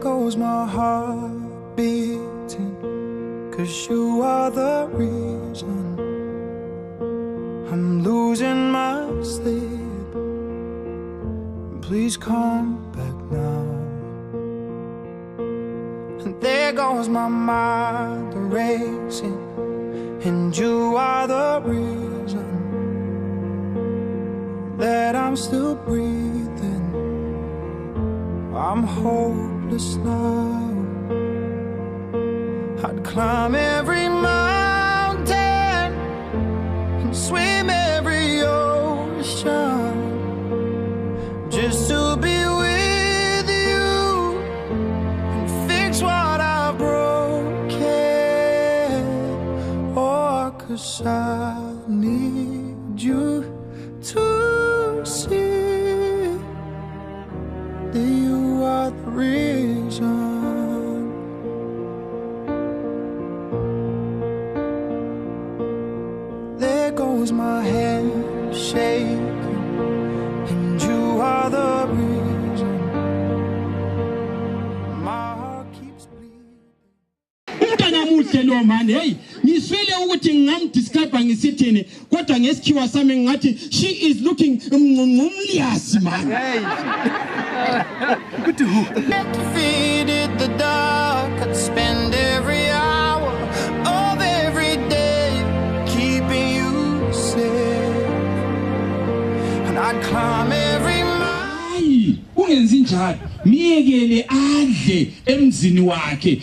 goes my heart beating, 'cause you are the reason I'm losing my sleep. Please come back now. And there goes my mind racing, and you are the reason that I'm still breathing. I'm hopeless now. I'd climb every mountain and swim every ocean just to be with you and fix what I've broken. Oh, 'cause I need you to see that you are the reason. There goes my hand shaking, and you are the reason my heart keeps bleeding. Utanamuhle lo man, hey, ngiswele ukuthi ngamdescribe ngisithini kodwa ngesikhiwa sami ngathi she is looking ngumliasi man. Good to who? Defeated the dark, I'd spend every hour of every day keeping you safe, and I'd climb every mountain. Ungenzi njalo, miyekele adle emzini wakhe.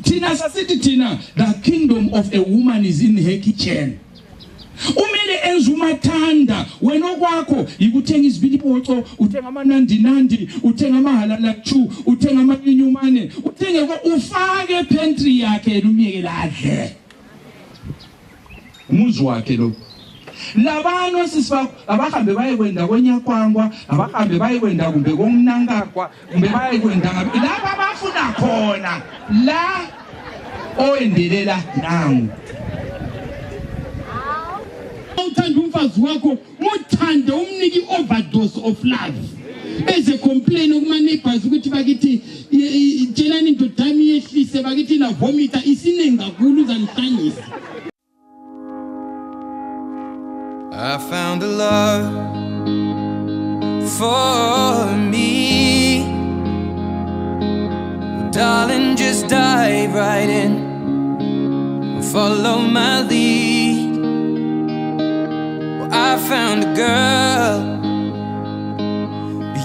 Thina sasithi thina, the kingdom of a woman is in her kitchen. Umele enza umathanda wena okwakho ikuthenga izibilipoto, uthenga amanandi, uthenga amahalala chu, uthenga amanyunyumane, uthenge ufake pantry yakhe lumiyekele adle. Umuzi wakhe lo. Labano sisifaka abahambe bayekwenda kwenyakwangwa, abahambe bayekwenda kumbe komnankakwa, kumbe bayekwenda ngabe lapha abafuna khona la oendelela nangu. Uthanda umfazi wakho, uthande umniki overdose of love. Eze complain kuma neighbors ukuthi bakithi tshelani indoda yami yehlise bakithi na vomita isinengi kakhulu zanhlanyisa. I found a love for me. Well, darling, just dive right in, follow my lead. Well, I found a girl,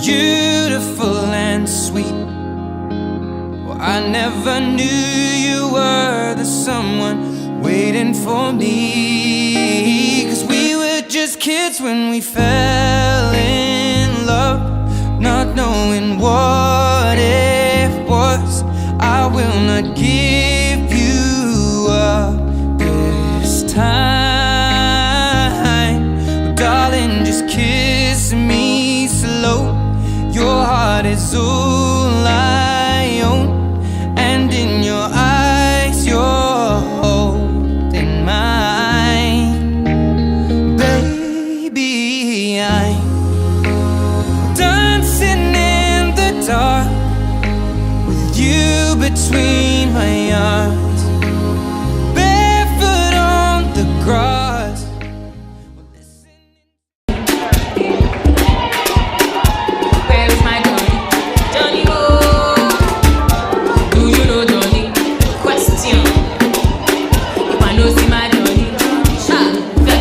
beautiful and sweet. Well, I never knew you were the someone waiting for me. 'Cause we were just kids when we fell in love, not knowing what it was. I will not give you up this time. But darling, just kiss me slow. Your heart is all I own, and in your eyes you're holding mine. Baby, I'm dancing in the dark with you between my arms, barefoot on the grass. Where is my Johnny? Johnny-Ho. Do you know Johnny? Question. If I know see my Johnny,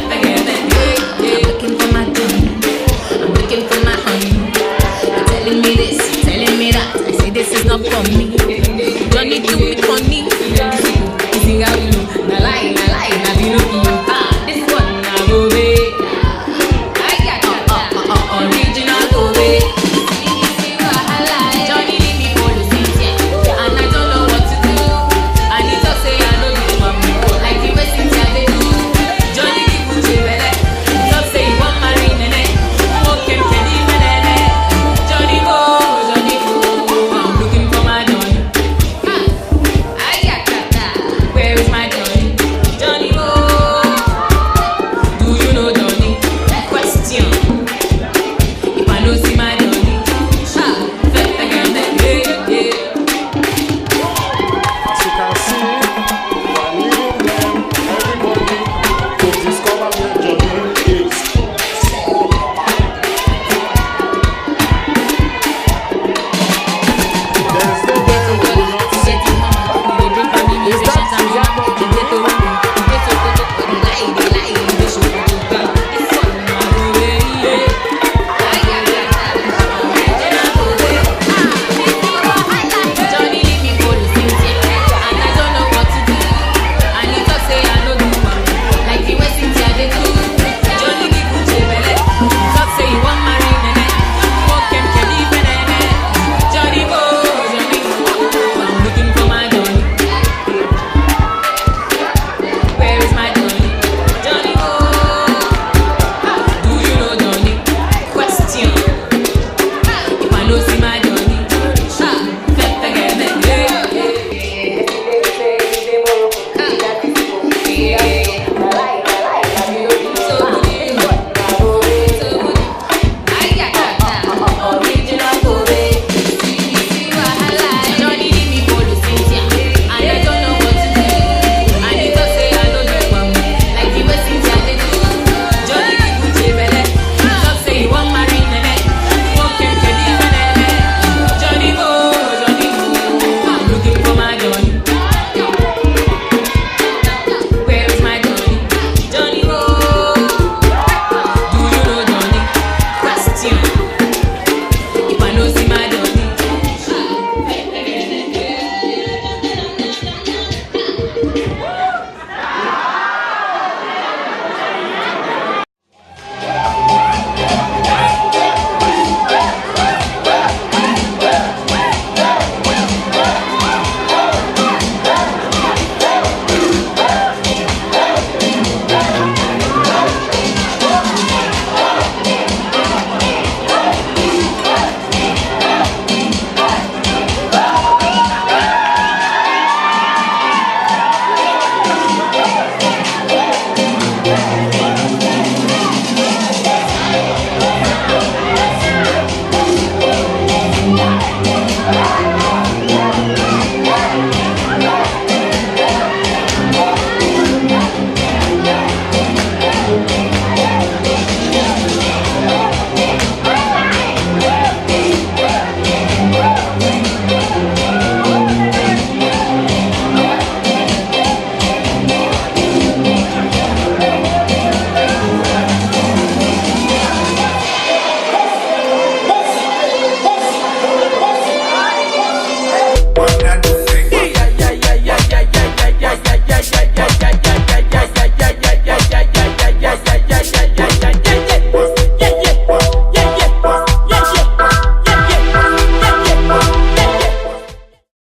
forget it. I'm looking for my Johnny. I'm looking for my honey. You're telling me this, you're telling me that. I say this is not for me. Johnny do me funny. You think I will? Na lie, na be no be. This one na go away. I got original go away. Johnny leave me for the city, and I don't know what to do. I need to say I know you want me, like the way Cynthia they do. Johnny give me chibele, stop say you want marry nene. Okay, Johnny go, I'm looking for my Johnny. Johnny.